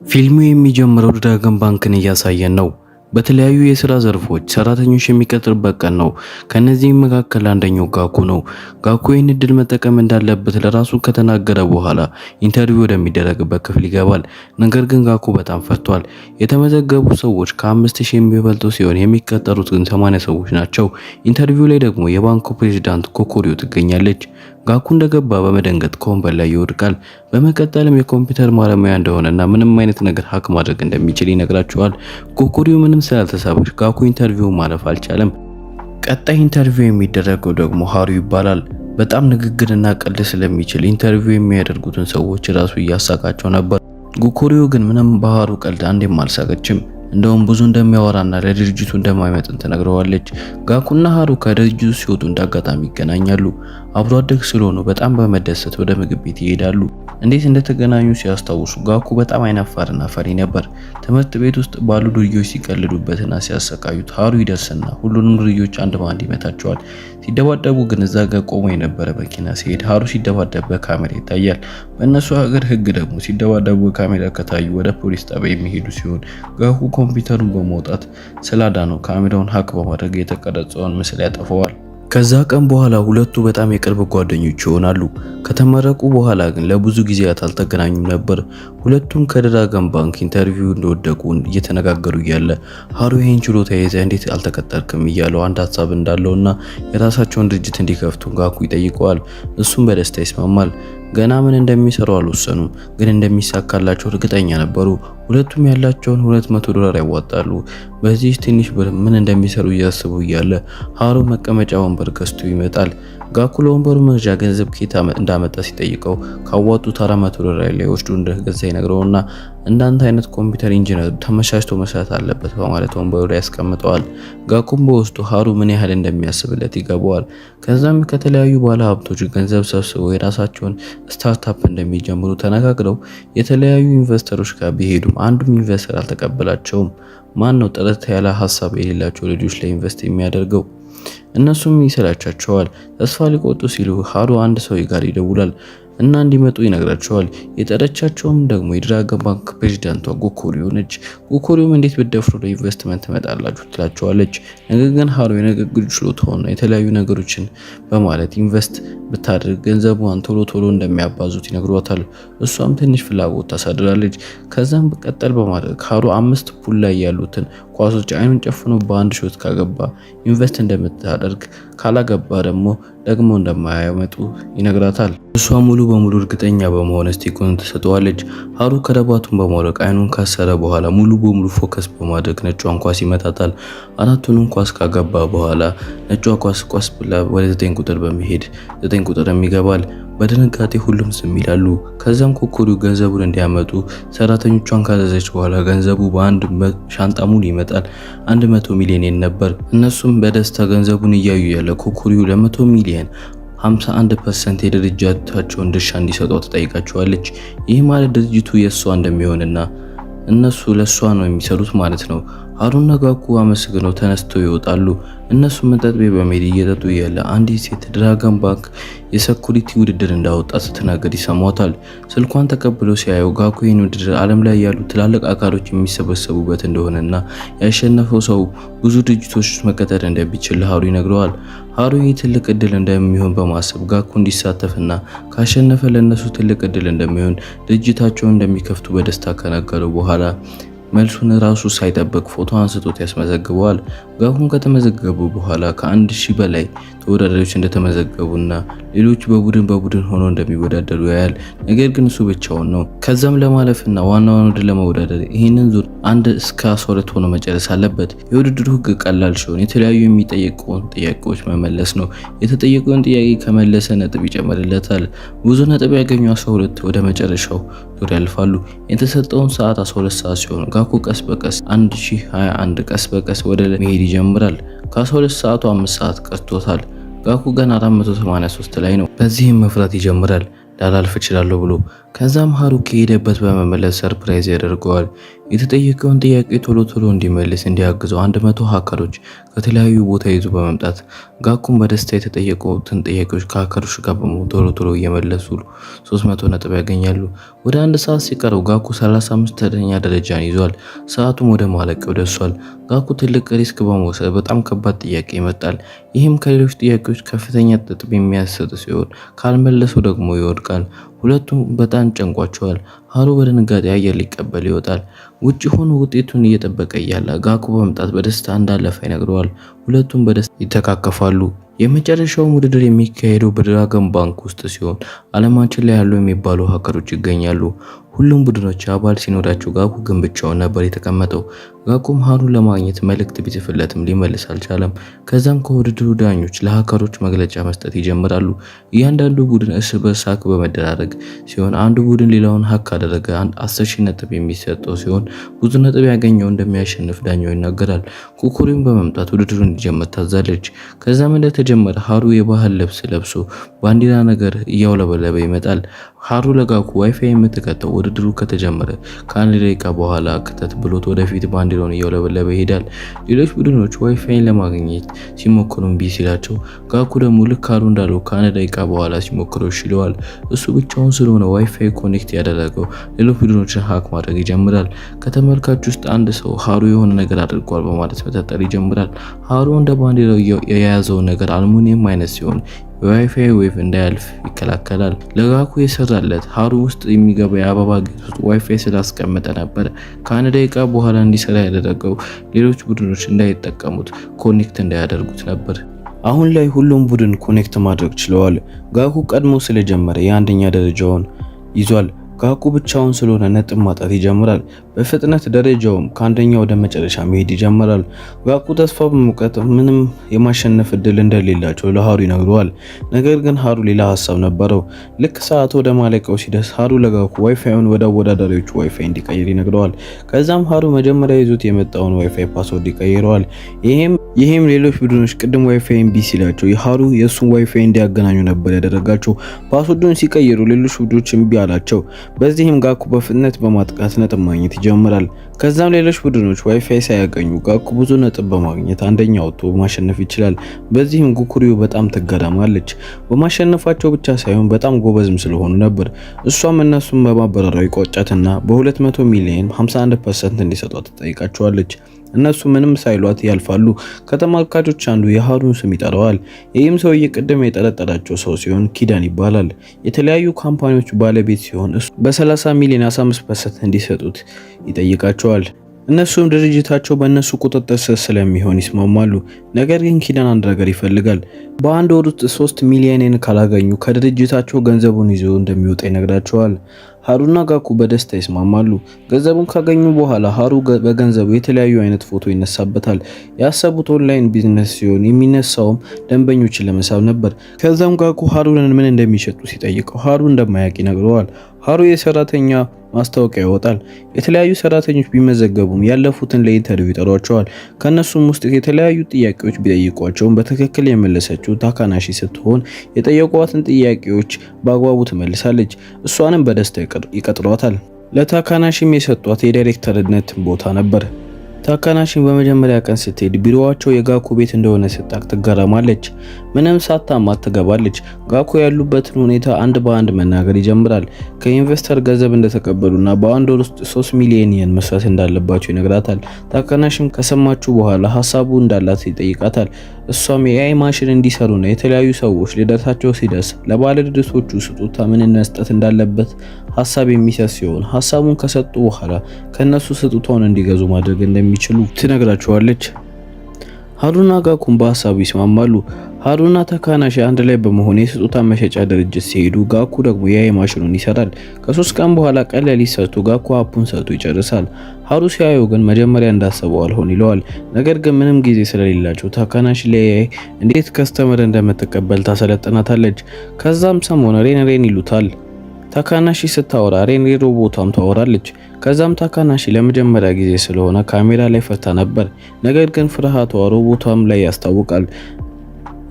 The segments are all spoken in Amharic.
ፊልሙ የሚጀምረው ድራገን ባንክን እያሳየን ነው። በተለያዩ የሥራ ዘርፎች ሰራተኞች የሚቀጥርበት ቀን ነው። ከነዚህም መካከል አንደኛው ጋኩ ነው። ጋኩ ይህን እድል መጠቀም እንዳለበት ለራሱ ከተናገረ በኋላ ኢንተርቪው ወደሚደረግበት ክፍል ይገባል። ነገር ግን ጋኩ በጣም ፈርቷል። የተመዘገቡ ሰዎች ከ5000 የሚበልጡ ሲሆን የሚቀጠሩት ግን 80 ሰዎች ናቸው። ኢንተርቪው ላይ ደግሞ የባንኩ ፕሬዝዳንት ኮኮሪዮ ትገኛለች። ጋኩ እንደገባ በመደንገጥ ከወንበር ላይ ይወድቃል። በመቀጠልም የኮምፒውተር ባለሙያ እንደሆነና ምንም አይነት ነገር ሀክ ማድረግ እንደሚችል ይነግራቸዋል። ኮኮሪዮ ምንም ስላልተሳበች ጋኩ ኢንተርቪው ማለፍ አልቻለም። ቀጣይ ኢንተርቪው የሚደረገው ደግሞ ሃሩ ይባላል። በጣም ንግግርና ቀልድ ስለሚችል ኢንተርቪው የሚያደርጉትን ሰዎች ራሱ እያሳቃቸው ነበር። ኮኮሪዮ ግን ምንም በሃሩ ቀልድ አንዴም አልሳቀችም። እንደውም ብዙ እንደሚያወራና ለድርጅቱ እንደማይመጥን ትነግረዋለች። ጋኩና ሃሩ ከድርጅቱ ሲወጡ እንዳጋጣሚ ይገናኛሉ። አብሮ አደግ ስለሆኑ በጣም በመደሰት ወደ ምግብ ቤት ይሄዳሉ። እንዴት እንደተገናኙ ሲያስታውሱ ጋኩ በጣም አይናፋርና ፈሪ ነበር። ትምህርት ቤት ውስጥ ባሉ ዱርዬዎች ሲቀልዱበትና ሲያሰቃዩት ሃሩ ይደርስና ሁሉንም ዱርዬዎች አንድ ባንድ ይመታቸዋል። ሲደባደቡ ግን እዛ ጋር ቆሞ የነበረ መኪና ሲሄድ ሃሩ ሲደባደብ በካሜራ ይታያል። በእነሱ ሀገር ሕግ ደግሞ ሲደባደቡ በካሜራ ከታዩ ወደ ፖሊስ ጣቢያ የሚሄዱ ሲሆን ጋኩ ኮምፒውተሩን በመውጣት ስላዳነው ካሜራውን ሀክ በማድረግ የተቀረጸውን ምስል ያጠፈዋል። ከዛ ቀን በኋላ ሁለቱ በጣም የቅርብ ጓደኞች ይሆናሉ። ከተመረቁ በኋላ ግን ለብዙ ጊዜያት አልተገናኙም ነበር። ሁለቱም ከድራገን ባንክ ኢንተርቪው እንደወደቁ እየተነጋገሩ እያለ ሃሩ ይህን ችሎታ ይዘህ እንዴት አልተቀጠርክም እያለው አንድ ሀሳብ እንዳለውና የራሳቸውን ድርጅት እንዲከፍቱ ጋኩ ይጠይቀዋል። እሱም በደስታ ይስማማል። ገና ምን እንደሚሰሩ አልወሰኑም፣ ግን እንደሚሳካላቸው እርግጠኛ ነበሩ። ሁለቱም ያላቸውን $200 ያዋጣሉ። በዚህ ትንሽ ብር ምን እንደሚሰሩ እያስቡ እያለ ሃሩ መቀመጫ ወንበር ገዝቶ ይመጣል። ጋኩ ለወንበሩ መግዣ ገንዘብ ኬታ እንዳመጣ ሲጠይቀው ካዋጡት $400 ላይ ወስዶ እንደገዛ ይነግረውና እንዳንተ አይነት ኮምፒውተር ኢንጂነር ተመቻችቶ መስራት አለበት በማለት ወንበሩ ላይ ያስቀምጠዋል። ጋኩም በውስጡ ሃሩ ምን ያህል እንደሚያስብለት ይገባዋል። ከዛም ከተለያዩ ባለ ሀብቶች ገንዘብ ሰብስበው የራሳቸውን ስታርታፕ እንደሚጀምሩ ተነጋግረው የተለያዩ ኢንቨስተሮች ጋር ቢሄዱም አንዱም ኢንቨስተር አልተቀበላቸውም። ማን ነው ጥርት ያለ ሀሳብ የሌላቸው ልጆች ላይ ኢንቨስት የሚያደርገው? እነሱም ይሰላቻቸዋል። ተስፋ ሊቆጡ ሲሉ ሃሩ አንድ ሰው ጋር ይደውላል እና እንዲመጡ ይነግራቸዋል። የጠረቻቸውም ደግሞ የድራገን ባንክ ፕሬዝዳንቷ ኮኮሪዮ ነች። ኮኮሪዮም እንዴት ብትደፍሩ ለኢንቨስትመንት ትመጣላችሁ ትላቸዋለች። ነገር ግን ሃሩ የንግግር ችሎታውና የተለያዩ ነገሮችን በማለት ኢንቨስት ብታደርግ ገንዘቧን ቶሎ ቶሎ እንደሚያባዙት ይነግሯታል። እሷም ትንሽ ፍላጎት ታሳድራለች። ከዛም በቀጠል በማድረግ ሃሩ 5 ፑል ላይ ያሉትን ኳሶች አይኑን ጨፍኖ በአንድ ሾት ካገባ ኢንቨስት እንደምታደርግ ካላገባ ደግሞ እንደማያመጡ ይነግራታል። እሷ ሙሉ በሙሉ እርግጠኛ በመሆን ስቲኩን ትሰጠዋለች። ሃሩ ከረባቱን በማውለቅ አይኑን ካሰረ በኋላ ሙሉ በሙሉ ፎከስ በማድረግ ነጯን ኳስ ይመታታል። አራቱንም ኳስ ካገባ በኋላ ነጯ ኳስ ብላ ወደ 9 ቁጥር በመሄድ 9 ቁጥርም ይገባል። በድንጋጤ ሁሉም ዝም ይላሉ። ከዛም ኮኮሪዮ ገንዘቡን እንዲያመጡ ሰራተኞቿን ካዘዘች በኋላ ገንዘቡ በአንድ ሻንጣ ሙሉ ይመጣል። 100 ሚሊዮን ነበር። እነሱም በደስታ ገንዘቡን እያዩ ያለ ኮኮሪዮ ለ100 ሚሊዮን 51% የድርጅታቸውን ድርሻ እንዲሰጧት ትጠይቃቸዋለች። ይህ ማለት ድርጅቱ የእሷ እንደሚሆንና እነሱ ለሷ ነው የሚሰሩት ማለት ነው። ሃሩና ጋኩ አመስግነው ተነስተው ይወጣሉ። እነሱ መጠጥ ቤት በመሄድ እየጠጡ እያለ አንዲት ሴት ድራገን ባንክ የሴኩሪቲ ውድድር እንዳወጣ ስትናገር ይሰማታል። ስልኳን ተቀብለው ሲያየው ጋኩ ይህን ውድድር ዓለም ላይ ያሉ ትላልቅ አካሎች የሚሰበሰቡበት እንደሆነና ያሸነፈው ሰው ብዙ ድርጅቶች መቀጠር እንደሚችል ሃሩ ይነግረዋል። ሃሩ ይህ ትልቅ እድል እንደሚሆን በማሰብ ጋኩ እንዲሳተፍና ካሸነፈ ለነሱ ትልቅ እድል እንደሚሆን ድርጅታቸውን እንደሚከፍቱ በደስታ ከነገረው በኋላ መልሱን ራሱ ሳይጠብቅ ፎቶ አንስቶት ያስመዘግበዋል። ጋኩን ከተመዘገቡ በኋላ ከ1000 በላይ ተወዳዳሪዎች እንደተመዘገቡና ሌሎች በቡድን ሆኖ እንደሚወዳደሩ ያያል። ነገር ግን እሱ ብቻውን ነው። ከዛም ለማለፍና ዋናውን ውድድር ለመወዳደር ይህንን ዙር 1 እስከ 12 ሆኖ መጨረስ አለበት። የውድድሩ ህግ ቀላል ሲሆን የተለያዩ የሚጠየቁን ጥያቄዎች መመለስ ነው። የተጠየቀውን ጥያቄ ከመለሰ ነጥብ ይጨመርለታል። ብዙ ነጥብ ያገኙ 12 ወደ መጨረሻው ዙር ያልፋሉ። የተሰጠውን ሰዓት 12 ሰዓት ሲሆን ጋኩ ቀስ በቀስ 1021 ቀስ በቀስ ወደ መሄድ ይጀምራል። ከ12 ሰዓቱ 5 ሰዓት ቀርቶታል። ጋኩ ገና 483 ላይ ነው። በዚህም መፍራት ይጀምራል። ላላልፍ እችላለሁ ብሎ ከዛም ሃሩ ከሄደበት በመመለስ ሰርፕራይዝ ያደርገዋል። የተጠየቀውን ጥያቄ ቶሎ ቶሎ እንዲመልስ እንዲያግዘው 100 ሃከሮች ከተለያዩ ቦታ ይዞ በመምጣት ጋኩን በደስታ የተጠየቁትን ጥያቄዎች ከሃከሮች ጋር ቶሎ ቶሎ እየመለሱ 300 ነጥብ ያገኛሉ። ወደ አንድ ሰዓት ሲቀረው ጋኩ 35ኛ ደረጃን ይዟል። ሰዓቱም ወደ ማለቂያው ደርሷል። ጋኩ ትልቅ ሪስክ በመውሰድ በጣም ከባድ ጥያቄ ይመጣል። ይህም ከሌሎች ጥያቄዎች ከፍተኛ ነጥብ የሚያሰጥ ሲሆን ካልመለሰው ደግሞ ይወድቃል። ሁለቱም በጣም ጨንቋቸዋል። ሃሩ በድንጋጤ አየር ሊቀበል ይወጣል። ውጪ ሆኖ ውጤቱን እየጠበቀ እያለ ጋኩ በመምጣት በደስታ እንዳለፈ ይነግረዋል። ሁለቱም በደስታ ይተካከፋሉ። የመጨረሻው ውድድር የሚካሄደው በድራገን ባንክ ውስጥ ሲሆን ዓለማችን ላይ ያሉ የሚባሉ ሃከሮች ይገኛሉ። ሁሉም ቡድኖች አባል ሲኖራቸው ጋኩ ግን ብቻውን ነበር የተቀመጠው። ጋኩም ሃሩን ለማግኘት መልእክት ቢጽፍለትም ሊመልስ አልቻለም። ከዛም ከውድድሩ ዳኞች ለሃከሮች መግለጫ መስጠት ይጀምራሉ። እያንዳንዱ ቡድን እርስ በርስ ሃክ በመደራረግ ሲሆን አንዱ ቡድን ሌላውን ሃክ ካደረገ 10,000 ነጥብ የሚሰጠው ሲሆን ብዙ ነጥብ ያገኘው እንደሚያሸንፍ ዳኛው ይናገራል። ኩኩሪም በመምጣት ውድድሩ እንዲጀመር ታዛለች። ከዛም እንደተጀመረ ሃሩ የባህል ልብስ ለብሶ ባንዲራ ነገር እያውለበለበ ይመጣል። ሃሩ ለጋኩ ዋይፋይ የምትከተው ውድድሩ ከተጀመረ ከአንድ ደቂቃ በኋላ ክተት ብሎት ወደፊት ባንዲራውን እያውለበለበ ይሄዳል። ሌሎች ቡድኖች ዋይፋይን ለማግኘት ሲሞክሩ እምቢ ሲላቸው ጋኩ ደግሞ ልክ ሃሩ እንዳለው ከአንድ ደቂቃ በኋላ ሲሞክሩ ይችላል። እሱ ብቻውን ስለሆነ ዋይፋይ ኮኔክት ያደረገው ሌሎች ቡድኖችን ሃክ ማድረግ ይጀምራል። ከተመልካች ውስጥ አንድ ሰው ሃሩ የሆነ ነገር አድርጓል በማለት መጠርጠር ይጀምራል። ሃሩ እንደ ባንዲራው የያዘው ነገር አልሙኒየም አይነት ሲሆን የዋይፋይ ዌቭ እንዳያልፍ ይከላከላል። ለጋኩ የሰራለት ሃሩ ውስጥ የሚገባ የአበባ ጌጥ ውስጥ ዋይፋይ ስላስቀመጠ ነበር። ከአንድ ደቂቃ በኋላ እንዲሰራ ያደረገው ሌሎች ቡድኖች እንዳይጠቀሙት ኮኔክት እንዳያደርጉት ነበር። አሁን ላይ ሁሉም ቡድን ኮኔክት ማድረግ ችለዋል። ጋኩ ቀድሞ ስለጀመረ የአንደኛ ደረጃውን ይዟል። ጋኩ ብቻውን ስለሆነ ነጥብ ማጣት ይጀምራል። በፍጥነት ደረጃውም ከአንደኛ ወደ መጨረሻ መሄድ ይጀምራል። ጋኩ ተስፋ በመቁረጥ ምንም የማሸነፍ እድል እንደሌላቸው ለሃሩ ይነግረዋል። ነገር ግን ሃሩ ሌላ ሀሳብ ነበረው። ልክ ሰዓቱ ወደ ማለቂያው ሲደርስ ሃሩ ለጋኩ ዋይፋዩን ወደ አወዳዳሪዎቹ ዋይፋይ እንዲቀይር ይነግረዋል። ከዛም ሃሩ መጀመሪያ ይዞት የመጣውን ዋይፋይ ፓስወርድ ይቀይረዋል። ይሄም ሌሎች ቡድኖች ቅድም ዋይፋይ እምቢ ሲላቸው ሃሩ የእሱን ዋይፋይ እንዲያገናኙ ነበር ያደረጋቸው። ፓስወርዱን ሲቀይሩ ሌሎች ቡድኖች እምቢ አላቸው። በዚህም ጋኩ በፍጥነት በማጥቃት ነጥብ ማግኘት ይጀምራል። ከዛም ሌሎች ቡድኖች ዋይፋይ ሳያገኙ ጋኩ ብዙ ነጥብ በማግኘት አንደኛ ወጥቶ ማሸነፍ ይችላል። በዚህም ጉኩሪዮ በጣም ትገረማለች። በማሸነፋቸው ብቻ ሳይሆን በጣም ጎበዝም ስለሆኑ ነበር። እሷም እነሱን በማበረራዊ ቆጫትና በ200 ሚሊዮን 51% እንዲሰጧት ትጠይቃቸዋለች። እነሱ ምንም ሳይሏት ያልፋሉ። ከተመልካቾች አንዱ የሃሩን ስም ይጠራዋል። ይህም ሰውዬ ቅድም የጠረጠራቸው ሰው ሲሆን ኪዳን ይባላል። የተለያዩ ካምፓኒዎች ባለቤት ሲሆን እሱ በ30 ሚሊዮን 15% እንዲሰጡት ይጠይቃቸዋል። እነሱም ድርጅታቸው በእነሱ ቁጥጥር ስር ስለሚሆን ይስማማሉ። ነገር ግን ኪዳን አንድ ነገር ይፈልጋል። በአንድ ወር ውስጥ 3 ሚሊዮንን ካላገኙ ከድርጅታቸው ገንዘቡን ይዞ እንደሚወጣ ይነግራቸዋል። ሃሩና ጋኩ በደስታ ይስማማሉ። ገንዘቡን ካገኙ በኋላ ሃሩ በገንዘቡ የተለያዩ አይነት ፎቶ ይነሳበታል። ያሰቡት ኦንላይን ቢዝነስ ሲሆን የሚነሳውም ደንበኞችን ለመሳብ ነበር። ከዛም ጋኩ ሃሩን ምን እንደሚሸጡ ሲጠይቀው ሃሩ እንደማያውቅ ይነግረዋል። ሃሩ የሰራተኛ ማስታወቂያ ያወጣል። የተለያዩ ሰራተኞች ቢመዘገቡም ያለፉትን ለኢንተርቪው ይጠሯቸዋል። ከነሱም ውስጥ የተለያዩ ጥያቄዎች ቢጠይቋቸውም በትክክል የመለሰችው ታካናሺ ስትሆን የጠየቋትን ጥያቄዎች በአግባቡ ትመልሳለች። እሷንም በደስታ ይቀጥሯታል። ለታካናሺም የሰጧት የዳይሬክተርነት ቦታ ነበር። ታካናሺን በመጀመሪያ ቀን ስትሄድ ቢሮዋቸው የጋኩ ቤት እንደሆነ ስታቅ ትገረማለች። ምንም ሳታማት ትገባለች። ጋኩ ያሉበትን ሁኔታ አንድ በአንድ መናገር ይጀምራል። ከኢንቨስተር ገንዘብ እንደተቀበሉና በአንድ ወር ውስጥ 3 ሚሊዮን የን መስራት እንዳለባቸው ይነግራታል። ታካናሺም ከሰማችሁ በኋላ ሀሳቡ እንዳላት ይጠይቃታል። እሷም የአይ ማሽን እንዲሰሩና የተለያዩ ሰዎች ልደታቸው ሲደርስ ለባለልደቶቹ ስጦታ ምን መስጠት እንዳለበት ሀሳብ የሚሰጥ ሲሆን ሀሳቡን ከሰጡ በኋላ ከነሱ ስጦታውን እንዲገዙ ማድረግ እንደሚችሉ ትነግራቸዋለች። ሃሩና ጋኩን በሀሳቡ ይስማማሉ። ሃሩና ታካናሺ አንድ ላይ በመሆን የስጦታ መሸጫ ድርጅት ሲሄዱ ጋኩ ደግሞ የአይ ማሽኑን ይሰራል። ከ3 ቀን በኋላ ቀለል ሰርቶ ጋኩ አፑን ሰርቶ ይጨርሳል። ሃሩ ሲያየው ግን መጀመሪያ እንዳሰበው አልሆን ይለዋል። ነገር ግን ምንም ጊዜ ስለሌላቸው ታካናሺ ለአይ እንዴት ከስተመር እንደምትቀበል ታሰለጥናታለች። ከዛም ሰሞኑን ሬን ይሉታል። ታካናሺ ስታወራ ሬን ሮቦቷም ታወራለች። ከዛም ታካናሺ ለመጀመሪያ ጊዜ ስለሆነ ካሜራ ላይ ፈታ ነበር። ነገር ግን ፍርሃቷ ሮቦቷም ላይ ያስታውቃል።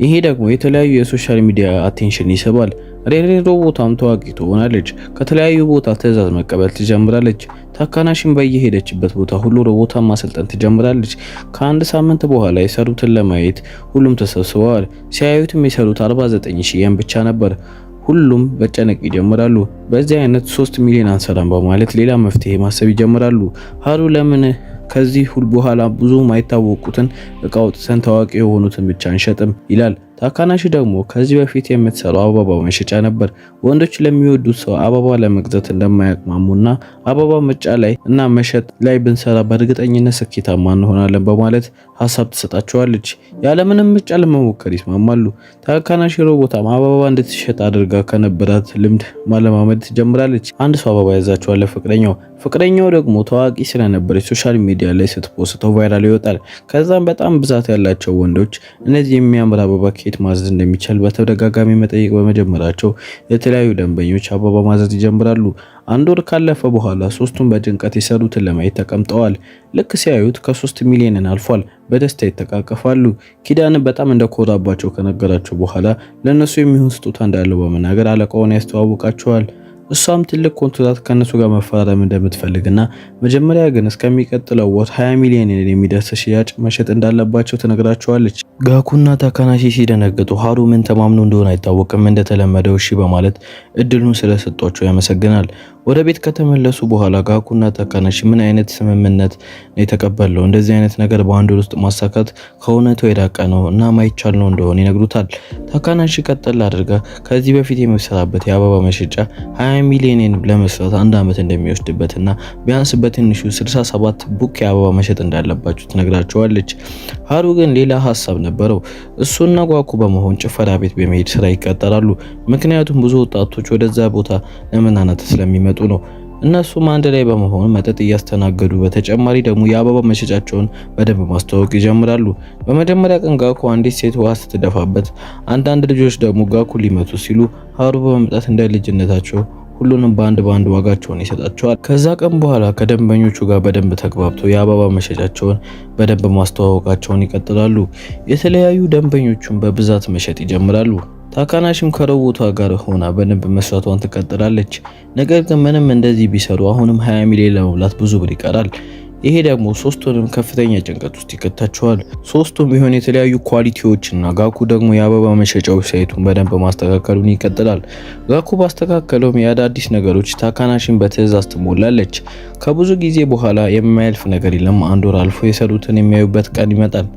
ይሄ ደግሞ የተለያዩ የሶሻል ሚዲያ አቴንሽን ይስባል። ሬሬ ሮቦቷም ታዋቂ ትሆናለች። ከተለያዩ ቦታ ትዕዛዝ መቀበል ትጀምራለች። ታካናሽም በየሄደችበት ቦታ ሁሉ ሮቦቷን ማሰልጠን ትጀምራለች። ከአንድ ሳምንት በኋላ የሰሩትን ለማየት ሁሉም ተሰብስበዋል። ሲያዩትም የሰሩት 49000 የን ብቻ ነበር። ሁሉም በጨነቅ ይጀምራሉ። በዚህ አይነት 3 ሚሊዮን አንሰራም በማለት ሌላ መፍትሄ ማሰብ ይጀምራሉ። ሃሩ ለምን ከዚህ ሁሉ በኋላ ብዙ ማይታወቁትን እቃ አውጥተን ታዋቂ የሆኑትን ብቻ አንሸጥም ይላል። ታካናሺ ደግሞ ከዚህ በፊት የምትሰራው አበባ መሸጫ ነበር። ወንዶች ለሚወዱት ሰው አበባ ለመግዛት እንደማያቅማሙና አበባ መጫ ላይ እና መሸጥ ላይ ብንሰራ በእርግጠኝነት ስኬታማ እንሆናለን በማለት ሀሳብ ትሰጣቸዋለች። ያለምንም ምርጫ ለመሞከር ይስማማሉ። ታካናሺ ሮቦቷም አበባ እንድትሸጥ አድርጋ ከነበራት ልምድ ማለማመድ ትጀምራለች። አንድ ሰው አበባ ያዛቸዋል ፍቅረኛው ደግሞ ታዋቂ ስለነበረች ሶሻል ሚዲያ ላይ ስትፖስተው ቫይራል ይወጣል። ከዛም በጣም ብዛት ያላቸው ወንዶች እነዚህ የሚያምር አበባ ከየት ማዘዝ እንደሚቻል በተደጋጋሚ መጠየቅ በመጀመራቸው የተለያዩ ደንበኞች አበባ ማዘዝ ይጀምራሉ። አንድ ወር ካለፈ በኋላ ሶስቱም በጭንቀት የሰሩትን ለማየት ተቀምጠዋል። ልክ ሲያዩት ከ3 ሚሊዮን አልፏል። በደስታ ይተቃቀፋሉ። ኪዳን በጣም እንደኮራባቸው ከነገራቸው በኋላ ለነሱ የሚሆን ስጦታ እንዳለው በመናገር አለቃውን ያስተዋውቃቸዋል። እሷም ትልቅ ኮንትራት ከነሱ ጋር መፈራረም እንደምትፈልግና መጀመሪያ ግን እስከሚቀጥለው ወር 20 ሚሊዮን የሚደርስ ሽያጭ መሸጥ እንዳለባቸው ትነግራቸዋለች። ጋኩና ታካናሺ ሲደነግጡ ሃሩ ምን ተማምኖ እንደሆነ አይታወቅም። እንደተለመደው እሺ በማለት እድሉን ስለሰጧቸው ያመሰግናል። ወደ ቤት ከተመለሱ በኋላ ጋኩና ታካናሺ ምን አይነት ስምምነት ነው የተቀበለው? እንደዚህ አይነት ነገር በአንድ ወር ውስጥ ማሳካት ከእውነታው የራቀ ነው እና ማይቻል ነው እንደሆነ ይነግሩታል። ታካናሺ ቀጠል አድርጋ ከዚህ በፊት የሚሰራበት የአበባ መሸጫ 20 ሚሊዮን ለመስራት አንድ አመት እንደሚወስድበትና ቢያንስ በትንሹ 67 ቡክ የአበባ መሸጥ እንዳለባቸው ትነግራቸዋለች። ሃሩ ግን ሌላ ሀሳብ ነበረው። እሱና ጓኩ በመሆን ጭፈራ ቤት በመሄድ ስራ ይቀጠራሉ። ምክንያቱም ብዙ ወጣቶች ወደዛ ቦታ ለመዝናናት ስለሚመጡ ነው። እነሱም አንድ ላይ በመሆን መጠጥ እያስተናገዱ በተጨማሪ ደግሞ የአበባ መሸጫቸውን በደንብ ማስተዋወቅ ይጀምራሉ። በመጀመሪያ ቀን ጋኩ አንዲት ሴት ውሃ ስትደፋበት፣ አንዳንድ ልጆች ደግሞ ጋኩ ሊመቱ ሲሉ ሃሩ በመምጣት እንደ ልጅነታቸው ሁሉንም በአንድ ዋጋቸውን ይሰጣቸዋል። ከዛ ቀን በኋላ ከደንበኞቹ ጋር በደንብ ተግባብተው የአበባ መሸጫቸውን በደንብ ማስተዋወቃቸውን ይቀጥላሉ። የተለያዩ ደንበኞቹን በብዛት መሸጥ ይጀምራሉ። ታካናሺም ከሮቦቷ ጋር ሆና በደንብ መስራቷን ትቀጥላለች። ነገር ግን ምንም እንደዚህ ቢሰሩ አሁንም 20 ሚሊዮን ለመብላት ብዙ ብር ይቀራል። ይሄ ደግሞ ሶስቱንም ከፍተኛ ጭንቀት ውስጥ ይከታቸዋል። ሶስቱም ቢሆን የተለያዩ ኳሊቲዎችና ጋኩ ደግሞ የአበባ መሸጫው ሳይቱን በደንብ ማስተካከሉን ይቀጥላል። ጋኩ ባስተካከለውም የአዳዲስ ነገሮች ታካናሺን በትዕዛዝ ትሞላለች። ከብዙ ጊዜ በኋላ የማያልፍ ነገር የለም። አንድ ወር አልፎ የሰሩትን የሚያዩበት ቀን ይመጣል።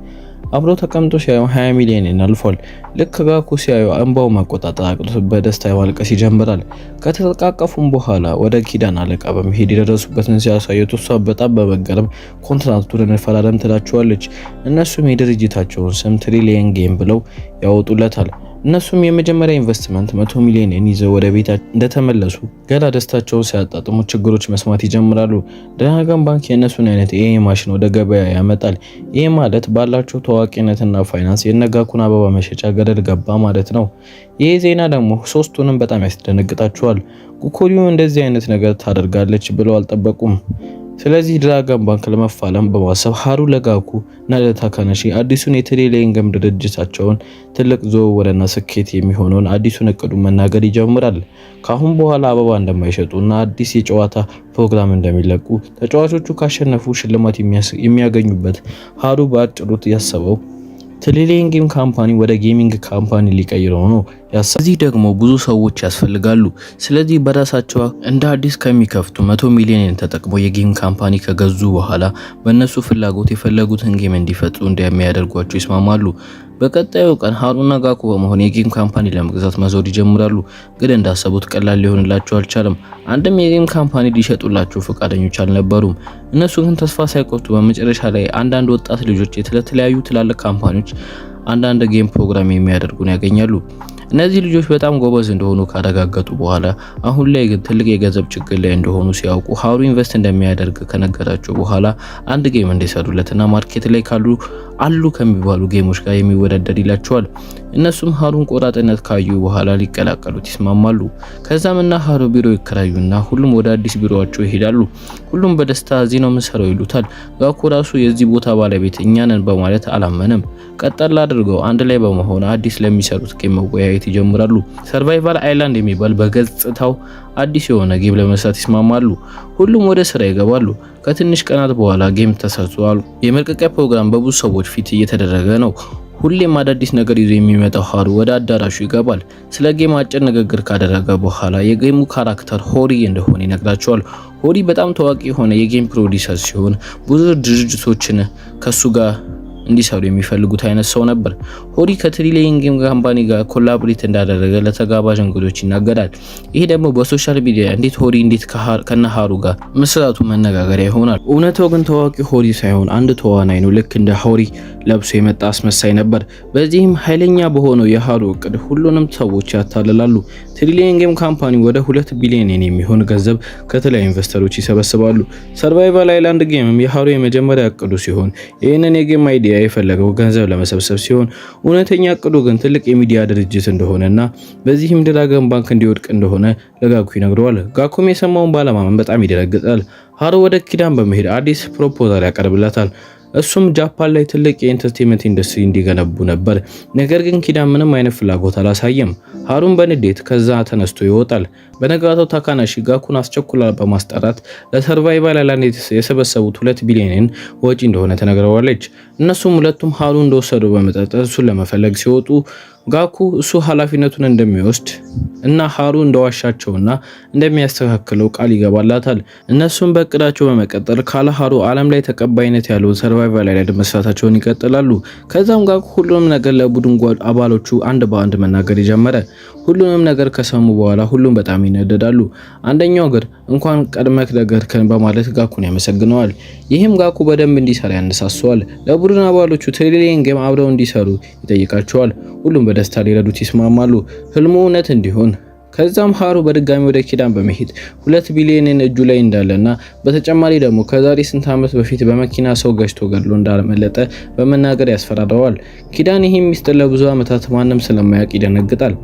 አብሮ ተቀምጦ ሲያዩ 20 ሚሊዮን አልፏል። ልክ ጋኩ ሲያዩ እንባው መቆጣጠር አቅቶት በደስታ ማልቀስ ይጀምራል። ከተቃቀፉም በኋላ ወደ ኪዳን አለቃ በመሄድ የደረሱበትን ሲያሳዩት እሷ በጣም በመገረም ኮንትራክቱን እንፈራረም ትላቸዋለች። እነሱም የድርጅታቸውን ስም ትሪሊየን ጌም ብለው ያወጡለታል። እነሱም የመጀመሪያ ኢንቨስትመንት 100 ሚሊዮን ይዘው ወደ ቤታቸው እንደተመለሱ ገና ደስታቸውን ሲያጣጥሙ ችግሮች መስማት ይጀምራሉ። ድራገን ባንክ የእነሱን አይነት ኤ ማሽን ወደ ገበያ ያመጣል። ይህ ማለት ባላቸው ታዋቂነትና ፋይናንስ የነጋኩን አበባ መሸጫ ገደል ገባ ማለት ነው። ይህ ዜና ደግሞ ሶስቱንም በጣም ያስደነግጣቸዋል። ጉኮሪዮ እንደዚህ አይነት ነገር ታደርጋለች ብለው አልጠበቁም። ስለዚህ ድራገን ባንክ ለመፋለም በማሰብ ሃሩ ለጋኩ እና ለታካናሺ አዲሱን የትሪሊየን ገም ድርጅታቸውን ትልቅ ዝውውርና ስኬት የሚሆነውን አዲሱን እቅዱን መናገር ይጀምራል። ካሁን በኋላ አበባ እንደማይሸጡና አዲስ የጨዋታ ፕሮግራም እንደሚለቁ፣ ተጫዋቾቹ ካሸነፉ ሽልማት የሚያገኙበት ሃሩ በአጭሩ ያሰበው ትሪሊየን ጌም ካምፓኒ ወደ ጌሚንግ ካምፓኒ ሊቀይረው ነው ያሰበው። እዚህ ደግሞ ብዙ ሰዎች ያስፈልጋሉ። ስለዚህ በራሳቸው እንደ አዲስ ከሚከፍቱ 100 ሚሊዮን ተጠቅመው የጌም ካምፓኒ ከገዙ በኋላ በእነሱ ፍላጎት የፈለጉትን ጌም እንዲፈጥሩ እንደሚያደርጓቸው ይስማማሉ። በቀጣዩ ቀን ሃሩና ጋኩ በመሆን የጌም ካምፓኒ ለመግዛት መዞር ይጀምራሉ። ግን እንዳሰቡት ቀላል ሊሆንላቸው አልቻለም። አንድም የጌም ካምፓኒ ሊሸጡላቸው ፈቃደኞች አልነበሩም። እነሱ ግን ተስፋ ሳይቆርጡ በመጨረሻ ላይ አንዳንድ ወጣት ልጆች የተለያዩ ትላልቅ ካምፓኒዎች አንዳንድ ጌም ፕሮግራም የሚያደርጉን ያገኛሉ። እነዚህ ልጆች በጣም ጎበዝ እንደሆኑ ካረጋገጡ በኋላ አሁን ላይ ግን ትልቅ የገንዘብ ችግር ላይ እንደሆኑ ሲያውቁ ሃሩ ኢንቨስት እንደሚያደርግ ከነገራቸው በኋላ አንድ ጌም እንዲሰሩለትና ማርኬት ላይ ካሉ አሉ ከሚባሉ ጌሞች ጋር የሚወዳደር ይላቸዋል። እነሱም ሃሩን ቆራጥነት ካዩ በኋላ ሊቀላቀሉት ይስማማሉ። ከዛም እና ሃሩ ቢሮ ይከራዩና ሁሉም ወደ አዲስ ቢሮአቸው ይሄዳሉ። ሁሉም በደስታ እዚህ ነው የምሰራው ይሉታል። ጋኩ ራሱ የዚህ ቦታ ባለቤት እኛ ነን በማለት አላመነም። ቀጠል አድርገው አንድ ላይ በመሆን አዲስ ለሚሰሩት ጌም መወያየት ይጀምራሉ። ሰርቫይቫል አይላንድ የሚባል በገጽታው አዲስ የሆነ ጌም ለመስራት ይስማማሉ። ሁሉም ወደ ስራ ይገባሉ። ከትንሽ ቀናት በኋላ ጌም ተሰርቷል። የመልቀቂያ ፕሮግራም በብዙ ሰዎች ፊት እየተደረገ ነው። ሁሌም አዳዲስ ነገር ይዞ የሚመጣው ሃሩ ወደ አዳራሹ ይገባል። ስለ ጌም አጭር ንግግር ካደረገ በኋላ የጌሙ ካራክተር ሆሪ እንደሆነ ይነግራቸዋል። ሆሪ በጣም ታዋቂ የሆነ የጌም ፕሮዲውሰር ሲሆን ብዙ ድርጅቶችን ከሱ ጋር እንዲሰሩ የሚፈልጉት አይነት ሰው ነበር። ሆሪ ከትሪሊየን ጌም ካምፓኒ ጋር ኮላቦሬት እንዳደረገ ለተጋባዥ እንግዶች ይናገራል። ይሄ ደግሞ በሶሻል ሚዲያ እንዴት ሆሪ ከነሃሩ ጋር መስራቱ መነጋገሪያ ይሆናል። እውነታው ግን ታዋቂ ሆሪ ሳይሆን አንድ ተዋናይ ነው። ልክ እንደ ሆሪ ለብሶ የመጣ አስመሳይ ነበር። በዚህም ኃይለኛ በሆነው የሃሩ እቅድ ሁሉንም ሰዎች ያታልላሉ። ትሪሊየን ጌም ካምፓኒ ወደ 2 ቢሊዮን የሚሆን ገንዘብ ከተለያዩ ኢንቨስተሮች ይሰበስባሉ። ሰርቫይቫል አይላንድ ጌምም የሃሩ የመጀመሪያ እቅዱ ሲሆን ይህንን የጌም አይዲያ የፈለገው ገንዘብ ለመሰብሰብ ሲሆን እውነተኛ እቅዱ ግን ትልቅ የሚዲያ ድርጅት እንደሆነና በዚህም ድራገን ባንክ እንዲወድቅ እንደሆነ ለጋኩ ይነግረዋል። ጋኩም የሰማውን ባለማመን በጣም ይደነግጣል። ሃሩ ወደ ኪዳን በመሄድ አዲስ ፕሮፖዛል ያቀርብለታል። እሱም ጃፓን ላይ ትልቅ የኢንተርቴንመንት ኢንዱስትሪ እንዲገነቡ ነበር። ነገር ግን ኪዳን ምንም አይነት ፍላጎት አላሳየም። ሃሩን በንዴት ከዛ ተነስቶ ይወጣል። በነጋታው ታካናሺ ጋኩን አስቸኩላ በማስጠራት ለሰርቫይቫል አይላንድ የሰበሰቡት 2 ቢሊዮን ወጪ እንደሆነ ተነግረዋለች። እነሱም ሁለቱም ሃሩ እንደወሰዱ በመጠርጠር እሱን ለመፈለግ ሲወጡ ጋኩ እሱ ኃላፊነቱን እንደሚወስድ እና ሃሩ እንደዋሻቸውና እንደሚያስተካክለው ቃል ይገባላታል። እነሱም በእቅዳቸው በመቀጠል ካለ ሃሩ ዓለም ላይ ተቀባይነት ያለው ሰርቫይቫል አይላንድ መስራታቸውን ይቀጥላሉ። ከዛም ጋኩ ሁሉንም ነገር ለቡድን አባሎቹ አንድ በአንድ መናገር ጀመረ። ሁሉንም ነገር ከሰሙ በኋላ ሁሉም በጣም ይነደዳሉ። አንደኛው ግን እንኳን ቀድመክ ነገርከን በማለት ጋኩን ያመሰግነዋል። ይህም ጋኩ በደንብ እንዲሰራ ያነሳሰዋል። ለቡድን አባሎቹ ትሪሊየን ጌም አብረው እንዲሰሩ ይጠይቃቸዋል። ሁሉም በደስታ ሊረዱት ይስማማሉ፣ ህልሙ እውነት እንዲሆን። ከዛም ሃሩ በድጋሚ ወደ ኪዳን በመሄድ 2 ቢሊዮን እጁ ላይ እንዳለና በተጨማሪ ደግሞ ከዛሬ ስንት ዓመት በፊት በመኪና ሰው ገጭቶ ገድሎ እንዳመለጠ በመናገር ያስፈራረዋል። ኪዳን ይህም ሚስጥር ለብዙ ዓመታት ማንም ስለማያውቅ ይደነግጣል።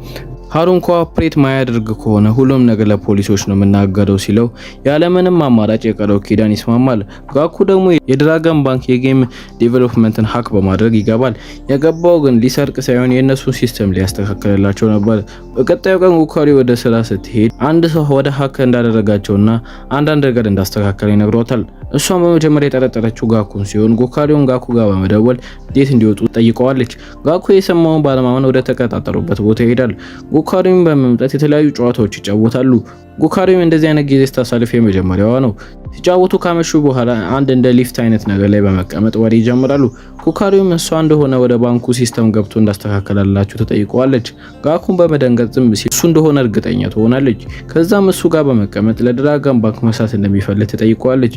ሃሩን ኮኦፕሬት ማያደርግ ከሆነ ሁሉም ነገር ለፖሊሶች ነው የምናገረው ሲለው ያለምንም አማራጭ የቀረው ኪዳን ይስማማል። ጋኩ ደግሞ የድራገን ባንክ የጌም ዴቨሎፕመንትን ሀክ በማድረግ ይገባል። የገባው ግን ሊሰርቅ ሳይሆን የእነሱን ሲስተም ሊያስተካክልላቸው ነበር። በቀጣዩ ቀን ጉካሪ ወደ ስራ ስትሄድ አንድ ሰው ወደ ሀክ እንዳደረጋቸውና አንዳንድ ነገር እንዳስተካከለ ይነግሯታል። እሷም በመጀመሪያ የጠረጠረችው ጋኩን ሲሆን ጉካሪውን ጋኩ ጋር በመደወል እንዴት እንዲወጡ ጠይቀዋለች። ጋኩ የሰማውን ባለማመን ወደ ተቀጣጠሩበት ቦታ ይሄዳል። ጉካሪውን በመምጣት የተለያዩ ጨዋታዎች ይጫወታሉ። ጉካሪው እንደዚህ አይነት ጊዜ ስታሳልፍ የመጀመሪያዋ ነው። ሲጫወቱ ካመሹ በኋላ አንድ እንደ ሊፍት አይነት ነገር ላይ በመቀመጥ ወሬ ይጀምራሉ። ጉካሪውም እሷ እንደሆነ ወደ ባንኩ ሲስተም ገብቶ እንዳስተካከላላችሁ ተጠይቀዋለች። ጋኩን በመደንገጥ ዝም ሲል እሱ እንደሆነ እርግጠኛ ትሆናለች። ከዛም እሱ ጋር በመቀመጥ ለድራገን ባንክ መስራት እንደሚፈልግ ተጠይቀዋለች።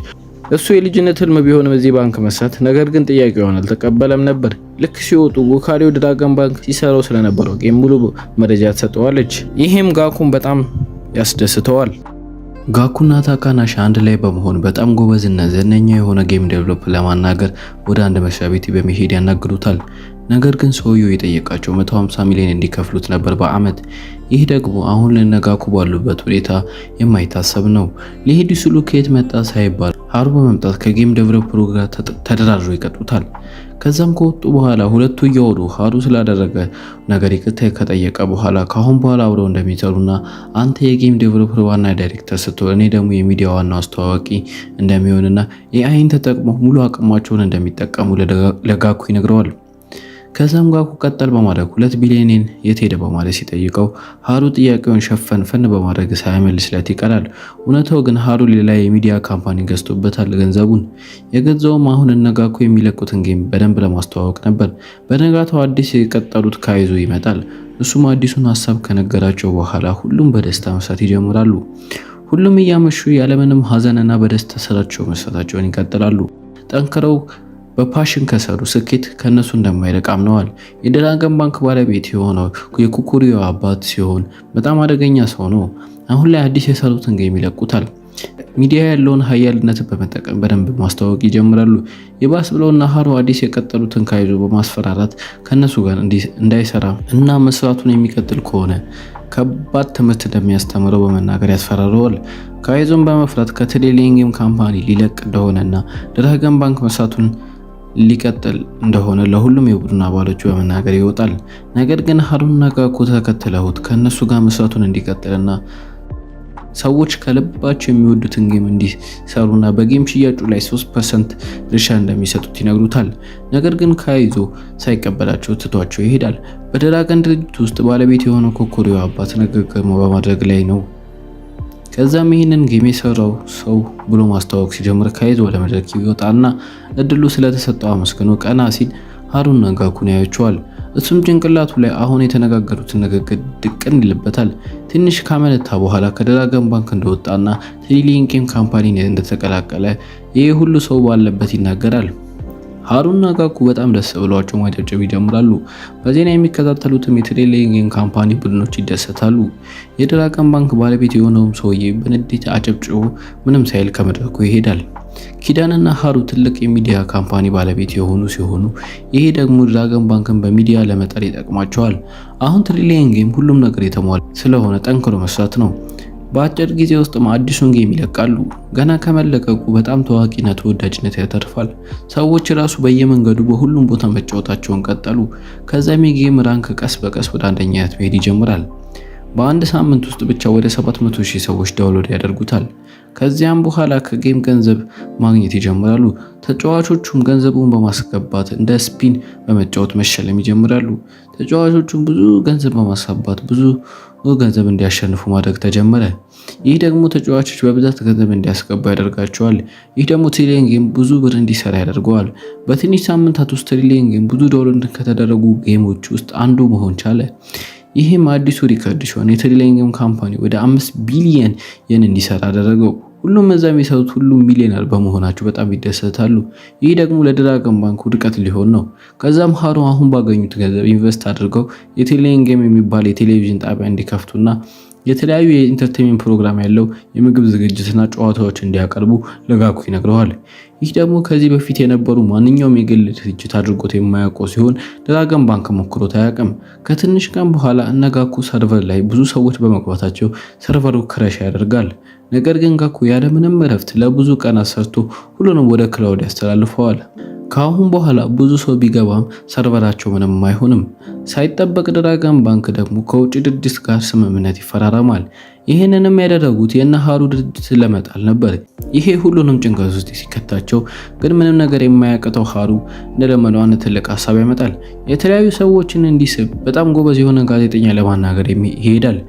እሱ የልጅነት ህልም ቢሆንም እዚህ ባንክ መስራት፣ ነገር ግን ጥያቄውን አልተቀበለም ነበር። ልክ ሲወጡ ጉካሪው ድራገን ባንክ ሲሰራው ስለነበረው ጌም ሙሉ መረጃ ትሰጠዋለች። ይሄም ጋኩን በጣም ያስደስተዋል። ጋኩና ታካናሺ አንድ ላይ በመሆን በጣም ጎበዝና ዝነኛ የሆነ ጌም ዴቨሎፕ ለማናገር ወደ አንድ መስሪያ ቤት በመሄድ ያናግሩታል። ነገር ግን ሰውየው የጠየቃቸው 150 ሚሊዮን እንዲከፍሉት ነበር በአመት። ይህ ደግሞ አሁን ለነጋኩ ባሉበት ሁኔታ የማይታሰብ ነው። ሊሄዱ ሲሉ ከየት መጣ ሳይባል ሃሩ በመምጣት ከጌም ዴቨሎፐሩ ጋር ተደራድረው ይቀጡታል። ከዛም ከወጡ በኋላ ሁለቱ እያወሩ ሃሩ ስላደረገ ነገር ይቅርታ ከጠየቀ በኋላ ካሁን በኋላ አብረው እንደሚሰሩና አንተ የጌም ዴቨሎፐር ዋና ዳይሬክተር ስትሆን እኔ ደግሞ የሚዲያ ዋና አስተዋዋቂ እንደሚሆንና ኤአይን ተጠቅሞ ሙሉ አቅማቸውን እንደሚጠቀሙ ለጋኩ ይነግረዋል። ከዛም ጋኩ ቀጠል በማድረግ 2 ቢሊዮን የት ሄደ በማለት ሲጠይቀው ሃሩ ጥያቄውን ሸፈን በማድረግ ሳይመልስለት ይቀራል። እውነታው ግን ሃሩ ሌላ የሚዲያ ካምፓኒ ገዝቶበታል። ገንዘቡን የገዛውም አሁን እነጋኩ የሚለቁትን ጌም በደንብ ለማስተዋወቅ ነበር። በነጋታው አዲስ የቀጠሉት ካይዞ ይመጣል። እሱም አዲሱን ሀሳብ ከነገራቸው በኋላ ሁሉም በደስታ መስራት ይጀምራሉ። ሁሉም እያመሹ ያለምንም ሀዘንና በደስታ ስራቸው መስራታቸውን ይቀጥላሉ። ጠንክረው በፓሽን ከሰሩ ስኬት ከነሱ እንደማይርቅ አምነዋል። የድራገን ባንክ ባለቤት የሆነው የኩኩሪዮ አባት ሲሆን በጣም አደገኛ ሰው ነው። አሁን ላይ አዲስ የሰሩትን ጌም ይለቁታል። ሚዲያ ያለውን ሀያልነት በመጠቀም በደንብ ማስተዋወቅ ይጀምራሉ። የባስ ብለውና ሃሩ አዲስ የቀጠሉትን ካይዞ በማስፈራራት ከነሱ ጋር እንዳይሰራ እና መስራቱን የሚቀጥል ከሆነ ከባድ ትምህርት እንደሚያስተምረው በመናገር ያስፈራረዋል። ካይዞን በመፍራት ከትሪሊየን ካምፓኒ ሊለቅ እንደሆነና ድራገን ባንክ መስራቱን ሊቀጥል እንደሆነ ለሁሉም የቡድን አባሎቹ በመናገር ይወጣል። ነገር ግን ሃሩና ጋኩ ተከትለውት ከነሱ ጋር መስራቱን እንዲቀጥልና ሰዎች ከልባቸው የሚወዱትን ጌም እንዲሰሩና በጌም ሽያጩ ላይ 3% ድርሻ እንደሚሰጡት ይነግሩታል። ነገር ግን ካይዞ ሳይቀበላቸው ትቷቸው ይሄዳል። በድራገን ድርጅት ውስጥ ባለቤት የሆነው ኮኮሪዮ አባት ንግግር በማድረግ ላይ ነው። ከዛም ይህንን ጌም የሰራው ሰው ብሎ ማስተዋወቅ ሲጀምር ካይዞ ወደ መድረክ ይወጣና እድሉ ስለተሰጠው አመስግኖ ቀና ሲል ሃሩና ጋኩን ያያቸዋል። እሱም ጭንቅላቱ ላይ አሁን የተነጋገሩትን ንግግር ድቅን ይልበታል። ትንሽ ካመነታ በኋላ ከድራገን ባንክ እንደወጣና ትሪሊየን ካምፓኒ እንደተቀላቀለ ይሄ ሁሉ ሰው ባለበት ይናገራል። ሃሩና ጋኩ በጣም ደስ ብሏቸው ማጨብጨብ ይጀምራሉ። በዜና የሚከታተሉትም የትሪሊየን ካምፓኒ ቡድኖች ይደሰታሉ። የድራገን ባንክ ባለቤት የሆነውም ሰውዬ በንዴት አጨብጭቦ ምንም ሳይል ከመድረኩ ይሄዳል። ኪዳንና ሃሩ ትልቅ የሚዲያ ካምፓኒ ባለቤት የሆኑ ሲሆኑ ይሄ ደግሞ ድራገን ባንክን በሚዲያ ለመጠር ይጠቅማቸዋል። አሁን ትሪሊየን ጌም ሁሉም ነገር የተሟላ ስለሆነ ጠንክሮ መስራት ነው። በአጭር ጊዜ ውስጥ አዲሱን ጌም ይለቃሉ። ገና ከመለቀቁ በጣም ታዋቂና ተወዳጅነት ያተርፋል። ሰዎች ራሱ በየመንገዱ በሁሉም ቦታ መጫወታቸውን ቀጠሉ። ከዛም የጌም ራንክ ቀስ በቀስ ወደ አንደኛነት መሄድ ይጀምራል። በአንድ ሳምንት ውስጥ ብቻ ወደ 700,000 ሰዎች ዳውንሎድ ያደርጉታል። ከዚያም በኋላ ከጌም ገንዘብ ማግኘት ይጀምራሉ። ተጫዋቾቹም ገንዘቡን በማስገባት እንደ ስፒን በመጫወት መሸለም ይጀምራሉ። ተጫዋቾቹም ብዙ ገንዘብ በማስገባት ብዙ ገንዘብ እንዲያሸንፉ ማድረግ ተጀመረ። ይህ ደግሞ ተጫዋቾች በብዛት ገንዘብ እንዲያስገቡ ያደርጋቸዋል። ይህ ደግሞ ትሪሊየን ጌም ብዙ ብር እንዲሰራ ያደርገዋል። በትንሽ ሳምንታት ውስጥ ትሪሊየን ጌም ብዙ ዳውንሎድ ከተደረጉ ጌሞች ውስጥ አንዱ መሆን ቻለ። ይህም አዲሱ ሪከርድ ሲሆን የትሪሊየን ካምፓኒ ወደ 5 ቢሊየን የን እንዲሰራ አደረገው። ሁሉም እዛ የሚሰሩት ሁሉም ሚሊዮነር በመሆናቸው በጣም ይደሰታሉ። ይህ ደግሞ ለድራገን ባንክ ውድቀት ሊሆን ነው። ከዛም ሃሩ አሁን ባገኙት ገንዘብ ኢንቨስት አድርገው የትሪሊየን ጌም የሚባል የቴሌቪዥን ጣቢያ እንዲከፍቱና የተለያዩ የኢንተርቴይንመንት ፕሮግራም ያለው የምግብ ዝግጅትና ጨዋታዎች እንዲያቀርቡ ለጋኩ ይነግረዋል። ይህ ደግሞ ከዚህ በፊት የነበሩ ማንኛውም የግል ድርጅት አድርጎት የማያውቀው ሲሆን ድራገን ባንክ ሞክሮት አያውቅም። ከትንሽ ቀን በኋላ እነ ጋኩ ሰርቨር ላይ ብዙ ሰዎች በመግባታቸው ሰርቨሩ ክራሽ ያደርጋል። ነገር ግን ጋኩ ያለምንም እረፍት ለብዙ ቀናት ሰርቶ ሁሉንም ወደ ክላውድ ያስተላልፈዋል። ከአሁን በኋላ ብዙ ሰው ቢገባም ሰርቨራቸው ምንም አይሆንም። ሳይጠበቅ ድራገን ባንክ ደግሞ ከውጭ ድርጅት ጋር ስምምነት ይፈራረማል። ይህንንም ያደረጉት የነ ሃሩ ድርጅት ለመጣል ነበር። ይሄ ሁሉንም ጭንቀት ውስጥ ሲከታቸው ግን ምንም ነገር የማያቅተው ሃሩ እንደለመደው አንድ ትልቅ ሀሳብ ያመጣል። የተለያዩ ሰዎችን እንዲስብ በጣም ጎበዝ የሆነ ጋዜጠኛ ለማናገር ይሄዳል።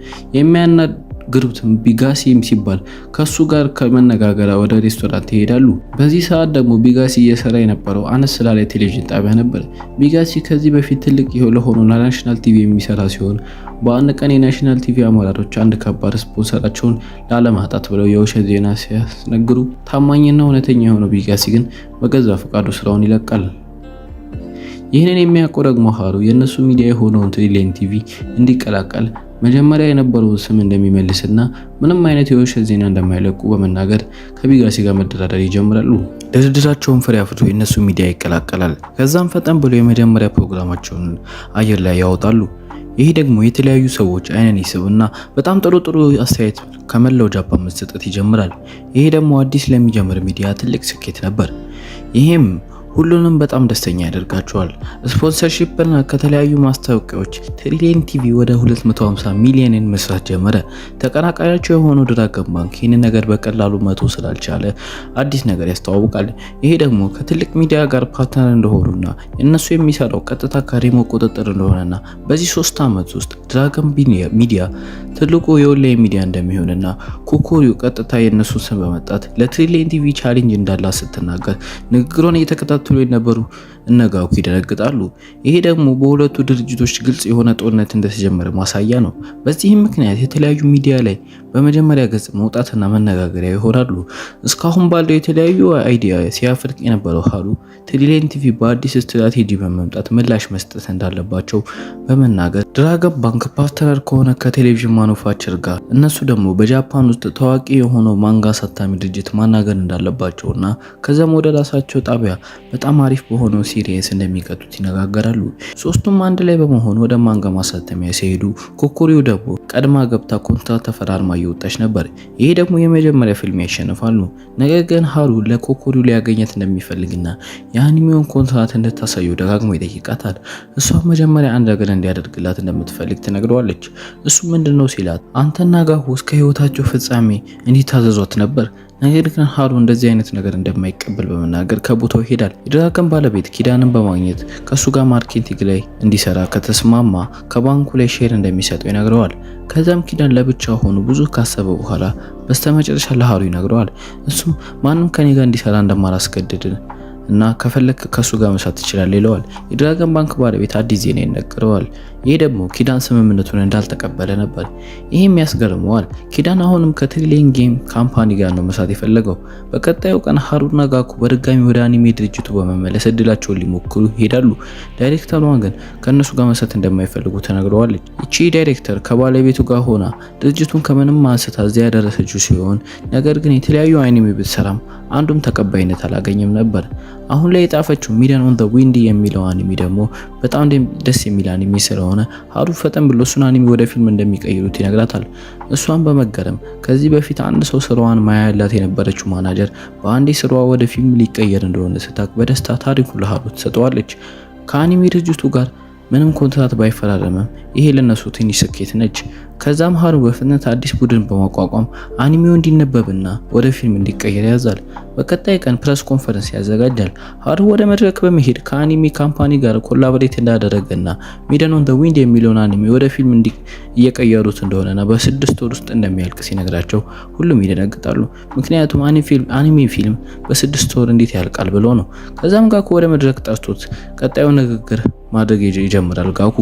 ግሩፕም ቢጋሲም ሲባል ከሱ ጋር ከመነጋገር ወደ ሬስቶራንት ይሄዳሉ። በዚህ ሰዓት ደግሞ ቢጋሲ እየሰራ የነበረው አነስ ስላለ ቴሌቪዥን ጣቢያ ነበር። ቢጋሲ ከዚህ በፊት ትልቅ ለሆኑ ናሽናል ቲቪ የሚሰራ ሲሆን በአንድ ቀን የናሽናል ቲቪ አመራሮች አንድ ከባድ ስፖንሰራቸውን ላለማጣት ብለው የውሸት ዜና ሲያስነግሩ ታማኝና እውነተኛ የሆነው ቢጋሲ ግን በገዛ ፈቃዱ ስራውን ይለቃል። ይህንን የሚያውቀው ደግሞ ሃሩ የነሱ ሚዲያ የሆነውን ትሪሊየን ቲቪ እንዲቀላቀል መጀመሪያ የነበረውን ስም እንደሚመልስና ምንም አይነት የውሸት ዜና እንደማይለቁ በመናገር ከቢጋሲ ጋር መደራደር ይጀምራሉ። ድርድራቸውን ፍሬ አፍርቶ የነሱ ሚዲያ ይቀላቀላል። ከዛም ፈጠን ብሎ የመጀመሪያ ፕሮግራማቸውን አየር ላይ ያወጣሉ። ይሄ ደግሞ የተለያዩ ሰዎች አይንን ይስብና በጣም ጥሩ አስተያየት ከመላው ጃፓን መሰጠት ይጀምራል። ይሄ ደግሞ አዲስ ለሚጀምር ሚዲያ ትልቅ ስኬት ነበር። ይሄም ሁሉንም በጣም ደስተኛ ያደርጋቸዋል። ስፖንሰርሺፕና ከተለያዩ ማስታወቂያዎች ትሪሊየን ቲቪ ወደ 250 ሚሊዮን መስራት ጀመረ። ተቀናቃኛቸው የሆነው ድራገን ባንክ ይህን ነገር በቀላሉ መቶ ስላልቻለ አዲስ ነገር ያስተዋውቃል። ይሄ ደግሞ ከትልቅ ሚዲያ ጋር ፓርትነር እንደሆኑና እነሱ የሚሰራው ቀጥታ ከሪሞት ቁጥጥር እንደሆነና በዚህ 3 ዓመት ውስጥ ድራገን ሚዲያ ትልቁ የኦንላይን ሚዲያ እንደሚሆንና ኮኮሪዮ ቀጥታ የነሱ ስም በመጣት ለትሪሊየን ቲቪ ቻሌንጅ እንዳላ ስትናገር ንግግሯን እየተከታተሉ ሲከታተሉ የነበሩ እነ ጋኩ ይደነግጣሉ። ይሄ ደግሞ በሁለቱ ድርጅቶች ግልጽ የሆነ ጦርነት እንደተጀመረ ማሳያ ነው። በዚህም ምክንያት የተለያዩ ሚዲያ ላይ በመጀመሪያ ገጽ መውጣትና መነጋገሪያ ይሆናሉ። እስካሁን ባለው የተለያዩ አይዲያ ሲያፈልቅ የነበረው ሃሩ ትሪሊየን ቲቪ በአዲስ ስትራቴጂ በመምጣት ምላሽ መስጠት እንዳለባቸው በመናገር ድራገን ባንክ ፓርትነር ከሆነ ከቴሌቪዥን ማኑፋክቸር ጋር እነሱ ደግሞ በጃፓን ውስጥ ታዋቂ የሆነው ማንጋ አሳታሚ ድርጅት ማናገር እንዳለባቸውና ከዛም ወደ ራሳቸው ጣቢያ በጣም አሪፍ በሆነው ሲሪየስ እንደሚቀጡት ይነጋገራሉ። ሶስቱም አንድ ላይ በመሆን ወደ ማንጋ ማሳተሚያ ሲሄዱ ኮኮሪው ደግሞ ቀድማ ገብታ ኮንትራት ተፈራርማ እየወጣች ነበር። ይሄ ደግሞ የመጀመሪያ ፊልም ያሸንፋሉ። ነገር ግን ሃሩ ለኮኮሪው ሊያገኘት እንደሚፈልግና የአኒሜውን ኮንትራት እንድታሳየው ደጋግሞ ይጠይቃታል። እሷ መጀመሪያ አንድ ነገር እንዲያደርግላት እንደምትፈልግ ትነግረዋለች። እሱ ምንድነው ሲላት አንተና ጋሁ እስከ ህይወታቸው ፍጻሜ እንዲታዘዟት ነበር። ነገር ግን ሃሩ እንደዚህ አይነት ነገር እንደማይቀበል በመናገር ከቦታው ይሄዳል። የድራገን ባለቤት ኪዳንን በማግኘት ከሱ ጋር ማርኬቲንግ ላይ እንዲሰራ ከተስማማ ከባንኩ ላይ ሼር እንደሚሰጠው ይነግረዋል። ከዛም ኪዳን ለብቻ ሆኖ ብዙ ካሰበ በኋላ በስተመጨረሻ ለሃሩ ይነግረዋል። እሱም ማንም ከኔ ጋር እንዲሰራ እንደማላስገድድ እና ከፈለክ ከሱ ጋር መስራት ትችላለህ ይለዋል። የድራገን ባንክ ባለቤት አዲስ ዜና ይነገረዋል። ይሄ ደግሞ ኪዳን ስምምነቱን እንዳልተቀበለ ነበር። ይሄም ያስገርመዋል። ኪዳን አሁንም ከትሪሊየን ጌም ካምፓኒ ጋር ነው መስራት የፈለገው። በቀጣዩ ቀን ሃሩና ጋኩ በድጋሚ ወደ አኒሜ ድርጅቱ በመመለስ እድላቸውን ሊሞክሩ ይሄዳሉ። ዳይሬክተሯን ግን ከነሱ ጋር መስራት እንደማይፈልጉ ተነግረዋለች። እቺ ዳይሬክተር ከባለቤቱ ጋር ሆና ድርጅቱን ከምንም አንስታ እዚያ ያደረሰችው ሲሆን ነገር ግን የተለያዩ አኒሜ ብትሰራም አንዱም ተቀባይነት አላገኘም ነበር። አሁን ላይ የጣፈችው ሚሊዮን ኦን ዘ ዊንድ የሚለው አኒሜ ደግሞ በጣም ደስ የሚል አኒሜ ስለሆነ ሃሩ ፈጠን ብሎ እሱን አኒሜ ወደ ፊልም እንደሚቀይሩት ይነግራታል። እሷን በመገረም ከዚህ በፊት አንድ ሰው ስራዋን ማያላት የነበረችው ማናጀር በአንዴ ስራዋ ወደ ፊልም ሊቀየር እንደሆነ ስታቅ በደስታ ታሪኩን ለሃሩ ትሰጠዋለች። ከአኒሜ ድርጅቱ ጋር ምንም ኮንትራት ባይፈራረምም ይሄ ለነሱ ትንሽ ስኬት ነች። ከዛም ሃሩ በፍጥነት አዲስ ቡድን በማቋቋም አኒሜው እንዲነበብና ወደ ፊልም እንዲቀየር ያዛል። በቀጣይ ቀን ፕሬስ ኮንፈረንስ ያዘጋጃል። ሃሩ ወደ መድረክ በመሄድ ከአኒሜ ካምፓኒ ጋር ኮላቦሬት እንዳደረገና ሚሊዮን ኦን ዘ ዊንድ የሚለውን አኒሜ ወደ ፊልም እየቀየሩት እንደሆነና በ6 ወር ውስጥ እንደሚያልቅ ሲነግራቸው ሁሉም ይደነግጣሉ። ምክንያቱም አኒሜ ፊልም በ6 ወር እንዴት ያልቃል ብሎ ነው። ከዛም ጋኩ ወደ መድረክ ጠርቶት ቀጣዩ ንግግር ማድረግ ይጀምራል። ጋኩ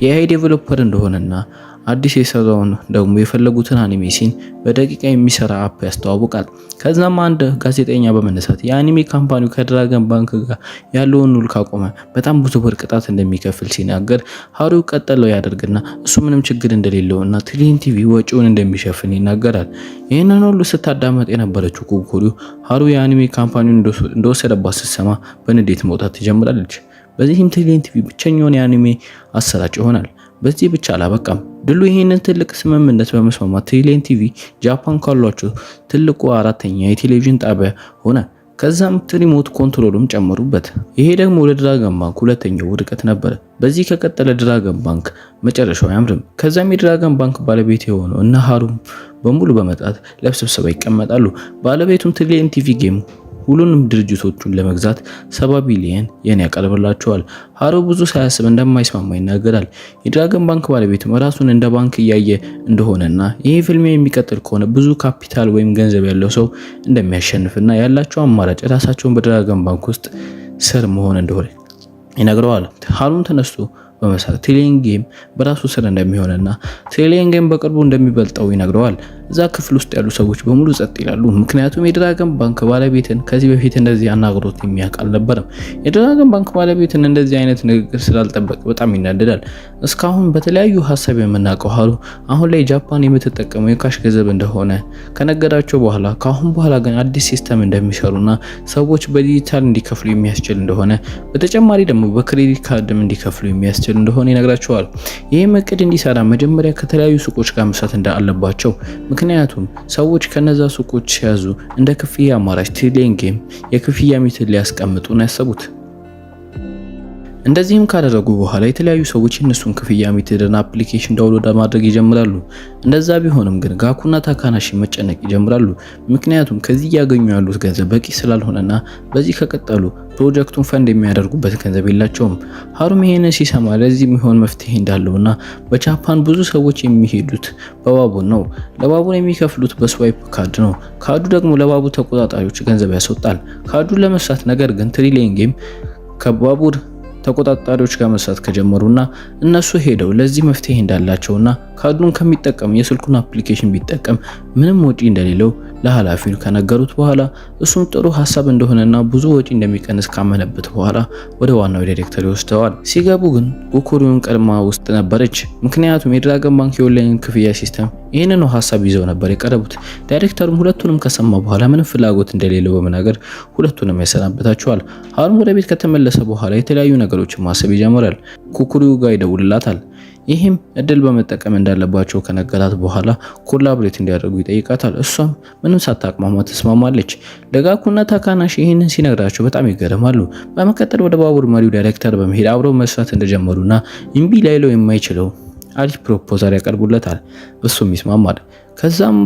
የአይ ዴቨሎፐር እንደሆነና አዲስ የሰራውን ደግሞ የፈለጉትን አኒሜ ሲን በደቂቃ የሚሰራ አፕ ያስተዋውቃል። ከዛም አንድ ጋዜጠኛ በመነሳት የአኒሜ ካምፓኒው ከድራገን ባንክ ጋር ያለውን ውል ካቆመ በጣም ብዙ ብር ቅጣት እንደሚከፍል ሲናገር ሃሩ ቀጠለው ያደርግና እሱ ምንም ችግር እንደሌለውና ትሪሊየን ቲቪ ወጪውን እንደሚሸፍን ይናገራል። ይህንን ሁሉ ስታዳመጥ የነበረችው ኮኮሪው ሃሩ የአኒሜ ካምፓኒውን እንደወሰደባት ስትሰማ በንዴት መውጣት ትጀምራለች። በዚህም ትሪሊየን ቲቪ ብቸኛውን የአኒሜ አሰራጭ ይሆናል። በዚህ ብቻ አላበቃም። ድሉ ይህንን ትልቅ ስምምነት በመስማማት ትሪሊየን ቲቪ ጃፓን ካሏቸው ትልቁ አራተኛ የቴሌቪዥን ጣቢያ ሆነ። ከዛም ሪሞት ኮንትሮልም ጨመሩበት። ይሄ ደግሞ ለድራገን ባንክ ሁለተኛው ውድቀት ነበር። በዚህ ከቀጠለ ድራገን ባንክ መጨረሻው አያምርም። ከዛም የድራገን ባንክ ባለቤት የሆነው እነ ሃሩም በሙሉ በመጣት ለስብሰባ ይቀመጣሉ። ባለቤቱም ትሪሊየን ቲቪ ጌም ሁሉንም ድርጅቶቹን ለመግዛት 70 ቢሊዮን የን ያቀርብላቸዋል። ሃሩ ብዙ ሳያስብ እንደማይስማማ ይናገራል። የድራገን ባንክ ባለቤትም ራሱን እንደ ባንክ እያየ እንደሆነና ይሄ ፊልም የሚቀጥል ከሆነ ብዙ ካፒታል ወይም ገንዘብ ያለው ሰው እንደሚያሸንፍና ያላቸው አማራጭ ራሳቸውን በድራገን ባንክ ውስጥ ስር መሆን እንደሆነ ይነግረዋል። ሃሩም ተነስቶ በመሳት ትሪሊየን ጌም በራሱ ስር እንደሚሆንና ትሪሊየን ጌም በቅርቡ እንደሚበልጠው ይነግረዋል። እዛ ክፍል ውስጥ ያሉ ሰዎች በሙሉ ጸጥ ይላሉ። ምክንያቱም የድራገን ባንክ ባለቤትን ከዚህ በፊት እንደዚህ አናግሮት የሚያውቅ አልነበረም። የድራገን ባንክ ባለቤትን እንደዚህ አይነት ንግግር ስላልጠበቅ በጣም ይናደዳል። እስካሁን በተለያዩ ሀሳብ የምናውቀው ሃሩ አሁን ላይ ጃፓን የምትጠቀመው የካሽ ገንዘብ እንደሆነ ከነገራቸው በኋላ ከአሁን በኋላ ግን አዲስ ሲስተም እንደሚሰሩና ሰዎች በዲጂታል እንዲከፍሉ የሚያስችል እንደሆነ በተጨማሪ ደግሞ በክሬዲት ካርድም እንዲከፍሉ የሚያስችል እንደሆነ ይነግራቸዋል። ይህም እቅድ እንዲሰራ መጀመሪያ ከተለያዩ ሱቆች ጋር መስራት እንዳለባቸው ምክንያቱም ሰዎች ከነዛ ሱቆች ሲያዙ እንደ ክፍያ አማራጭ ትሪሊየን ጌም የክፍያ ሜትድ ሊያስቀምጡ ነው ያሰቡት። እንደዚህም ካደረጉ በኋላ የተለያዩ ሰዎች የነሱን ክፍያ ሜትድና አፕሊኬሽን ዳውንሎድ ማድረግ ይጀምራሉ። እንደዛ ቢሆንም ግን ጋኩና ታካናሺ መጨነቅ ይጀምራሉ። ምክንያቱም ከዚህ ያገኙ ያሉት ገንዘብ በቂ ስላልሆነና በዚህ ከቀጠሉ ፕሮጀክቱን ፈንድ የሚያደርጉበት ገንዘብ የላቸውም። ሃሩም ይሄንን ሲሰማ ለዚህ የሚሆን መፍትሄ እንዳለውና በጃፓን ብዙ ሰዎች የሚሄዱት በባቡር ነው። ለባቡር የሚከፍሉት በስዋይፕ ካርድ ነው። ካርዱ ደግሞ ለባቡር ተቆጣጣሪዎች ገንዘብ ያስወጣል። ካርዱን ለመስራት ነገር ግን ትሪሊየን ጌም ከባቡር ተቆጣጣሪዎች ጋር መስራት ከጀመሩና እነሱ ሄደው ለዚህ መፍትሄ እንዳላቸውና ካርዱን ከሚጠቀም የስልኩን አፕሊኬሽን ቢጠቀም ምንም ወጪ እንደሌለው ለኃላፊው ከነገሩት በኋላ እሱም ጥሩ ሐሳብ እንደሆነና ብዙ ወጪ እንደሚቀንስ ካመነበት በኋላ ወደ ዋናው ዳይሬክተር ይወስደዋል። ሲገቡ ግን ጎኩሪውን ቀድማ ውስጥ ነበረች። ምክንያቱም የድራገን ባንክ የኦንላይን ክፍያ ሲስተም ይህንን ሐሳብ ይዘው ነበር የቀረቡት። ዳይሬክተሩም ሁለቱንም ከሰማ በኋላ ምንም ፍላጎት እንደሌለው በመናገር ሁለቱንም ያሰናበታቸዋል። ሃሩም ወደ ቤት ከተመለሰ በኋላ የተለያዩ ነገሮችን ማሰብ ይጀምራል። ጎኩሪው ጋር ይደውልላታል። ይህም እድል በመጠቀም እንዳለባቸው ከነገራት በኋላ ኮላብሬት እንዲያደርጉ ይጠይቃታል። እሷም ምንም ሳታቅማማ ተስማማለች። ደጋኩና ታካናሺ ይህንን ሲነግራቸው በጣም ይገረማሉ። በመቀጠል ወደ ባቡር መሪው ዳይሬክተር በመሄድ አብረው መስራት እንደጀመሩና እምቢ ላይለው የማይችለው አሪፍ ፕሮፖዛል ያቀርቡለታል። እሱም ይስማማል። ከዛም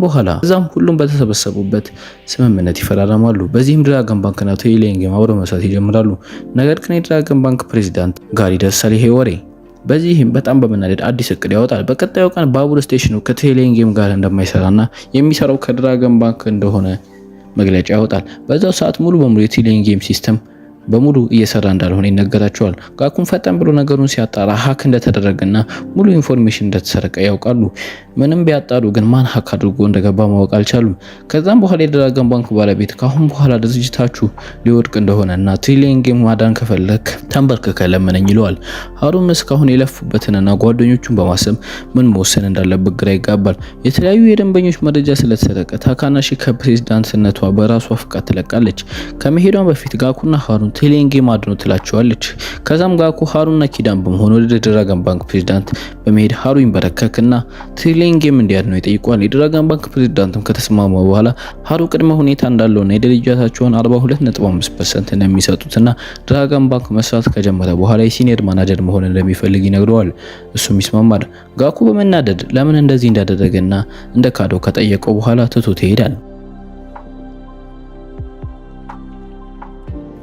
ሁሉም በተሰበሰቡበት ስምምነት ይፈራረማሉ። በዚህም ድራገን ባንክና ትሪሊየን ጌም አብረው መስራት ይጀምራሉ። ነገር ግን የድራገን ባንክ ፕሬዚዳንት ጋር ይደርሳል ይሄ ወሬ። በዚህም በጣም በመናደድ አዲስ እቅድ ያወጣል። በቀጣዩ ቀን ባቡር ስቴሽኑ ከትሪሊየን ጌም ጋር እንደማይሰራና የሚሰራው ከድራገን ባንክ እንደሆነ መግለጫ ያወጣል። በዛው ሰዓት ሙሉ በሙሉ የትሪሊየን ጌም ሲስተም በሙሉ እየሰራ እንዳልሆነ ይነገራቸዋል። ጋኩን ፈጠን ብሎ ነገሩን ሲያጣራ ሀክ እንደተደረገና ሙሉ ኢንፎርሜሽን እንደተሰረቀ ያውቃሉ። ምንም ቢያጣሩ ግን ማን ሀክ አድርጎ እንደገባ ማወቅ አልቻሉም። ከዛም በኋላ የድራገን ባንክ ባለቤት ካሁን በኋላ ድርጅታችሁ ሊወድቅ እንደሆነና ትሪሊየን ጌም ማዳን ከፈለክ ተንበርክከ ለምነኝ ይለዋል። ሃሩም እስካሁን የለፉበትንና ጓደኞቹን በማሰብ ምን መወሰን እንዳለበት ግራ ይጋባል። የተለያዩ የደንበኞች መረጃ ስለተሰረቀ ታካናሺ ከፕሬዝዳንትነቷ በራሷ ፍቃድ ትለቃለች። ከመሄዷ በፊት ጋኩና ሃሩን ትሪሊየን ጌም አድኖ ትላቸዋለች። ከዛም ጋኩ ሃሩና ኪዳን በመሆን ወደ ድራገን ባንክ ፕሬዝዳንት በመሄድ ሃሩ ይንበረከክና ትሪሊየን ጌም እንዲያድነው ይጠይቋል። የድራገን ባንክ ፕሬዝዳንትም ከተስማማ በኋላ ሃሩ ቅድመ ሁኔታ እንዳለውና የድርጅታቸውን 42.5% እንደሚሰጡትና ድራገን ባንክ መስራት ከጀመረ በኋላ የሲኒየር ማናጀር መሆን እንደሚፈልግ ይነግረዋል። እሱም ይስማማል። ጋኩ በመናደድ ለምን እንደዚህ እንዳደረገና እንደ ካደው ከጠየቀው በኋላ ትቶት ይሄዳል።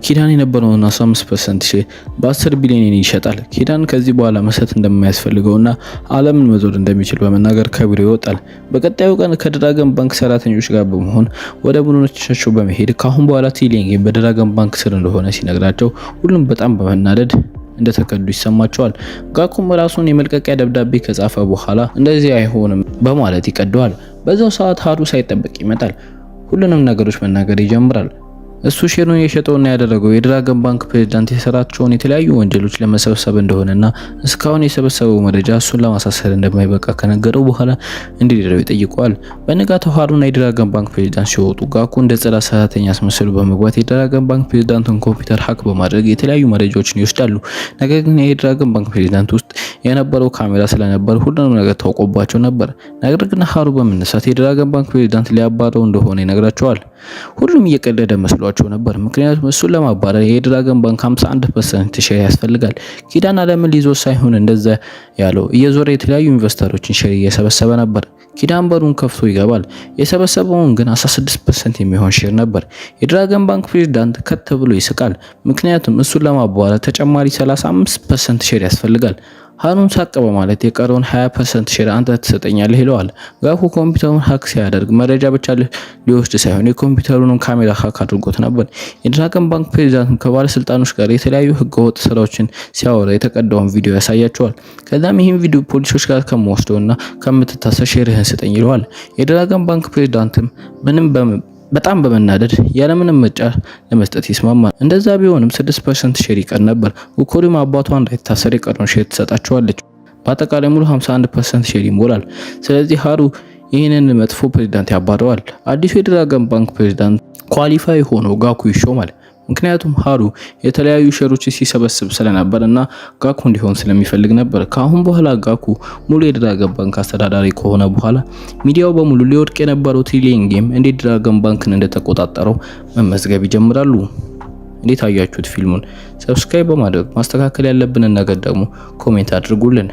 ኪዳን የነበረውን 15% ሼር በ10 ቢሊዮን ይሸጣል። ኪዳን ከዚህ በኋላ መስጠት እንደማያስፈልገውና ዓለምን መዞር እንደሚችል በመናገር ከቢሮ ይወጣል። በቀጣዩ ቀን ከድራገን ባንክ ሰራተኞች ጋር በመሆን ወደ ቡድኖቻቸው በመሄድ ካሁን በኋላ ትሪሊየን ጌም በድራገን ባንክ ስር እንደሆነ ሲነግራቸው ሁሉም በጣም በመናደድ እንደተከዱ ይሰማቸዋል። ጋኩም ራሱን የመልቀቂያ ደብዳቤ ከጻፈ በኋላ እንደዚህ አይሆንም በማለት ይቀደዋል። በዛው ሰዓት ሃሩ ሳይጠበቅ ይመጣል። ሁሉንም ነገሮች መናገር ይጀምራል። እሱ ሼሩን የሸጠውና ያደረገው የድራገን ባንክ ፕሬዝዳንት የሰራቸውን የተለያዩ ወንጀሎች ለመሰብሰብ እንደሆነና እስካሁን የሰበሰበው መረጃ እሱን ለማሳሰር እንደማይበቃ ከነገረው በኋላ እንዲደረው ይጠይቀዋል። በንጋታው ሃሩና የድራገን ባንክ ፕሬዝዳንት ሲወጡ ጋኩ እንደ ጽዳት ሰራተኛ አስመስሎ በመግባት የድራገን ባንክ ፕሬዝዳንቱን ኮምፒውተር ሀክ በማድረግ የተለያዩ መረጃዎችን ይወስዳሉ። ነገር ግን የድራገን ባንክ ፕሬዝዳንት ውስጥ የነበረው ካሜራ ስለነበር ሁሉንም ነገር ታውቆባቸው ነበር። ነገር ግን ሃሩ በመነሳት የድራገን ባንክ ፕሬዝዳንት ሊያባረው እንደሆነ ይነግራቸዋል። ሁሉም እየቀደደ መስሏቸው ነበር። ምክንያቱም እሱን ለማባረር የድራገን ባንክ 51% ሼር ያስፈልጋል። ኪዳን አለምን ሊዞ ሳይሆን እንደዛ ያለው እየዞረ የተለያዩ ኢንቨስተሮችን ሼር እየሰበሰበ ነበር። ኪዳን በሩን ከፍቶ ይገባል። የሰበሰበውን ግን 16% የሚሆን ሼር ነበር። የድራገን ባንክ ፕሬዝዳንት ከት ብሎ ይስቃል። ምክንያቱም እሱን ለማባረር ተጨማሪ 35% ሼር ያስፈልጋል። ሃሩን ሳቅ በማለት የቀረውን 20% ሼር አንተ ትሰጠኛለህ ይለዋል። ጋኩ ኮምፒውተሩን ሀክ ሲያደርግ መረጃ ብቻ ሊወስድ ሳይሆን የኮምፒውተሩን ካሜራ ሀክ አድርጎት ነበር። የድራገን ባንክ ፕሬዝዳንት ከባለስልጣኖች ጋር የተለያዩ ህገወጥ ስራዎችን ሲያወራ የተቀዳውን ቪዲዮ ያሳያቸዋል። ከዛም ይህን ቪዲዮ ፖሊሶች ጋር ከምወስደውና ከምትታሰር ሼርህን ስጠኝ ይለዋል። የድራገን ባንክ ፕሬዝዳንትም በጣም በመናደድ ያለምንም ምርጫ ለመስጠት ይስማማል። እንደዛ ቢሆንም 6% ሼር ይቀር ነበር። ጎኩሪም አባቷ እንዳይታሰር የቀረውን ሼር ትሰጣቸዋለች። በአጠቃላይ ሙሉ 51% ሼር ይሞላል። ስለዚህ ሃሩ ይህንን መጥፎ ፕሬዝዳንት ያባረዋል። አዲሱ የድራገን ባንክ ፕሬዝዳንት ኳሊፋይ ሆኖ ጋኩ ይሾማል። ምክንያቱም ሃሩ የተለያዩ ሼሮች ሲሰበስብ ስለነበርና ጋኩ እንዲሆን ስለሚፈልግ ነበር። ካሁን በኋላ ጋኩ ሙሉ የድራገን ባንክ አስተዳዳሪ ከሆነ በኋላ ሚዲያው በሙሉ ሊወድቅ የነበረው ትሪሊየን ጌም እንዴት ድራገን ባንክን እንደተቆጣጠረው መመዝገብ ይጀምራሉ። እንዴት አያችሁት ፊልሙን? ሰብስክራይብ በማድረግ ማስተካከል ያለብንን ነገር ደግሞ ኮሜንት አድርጉልን።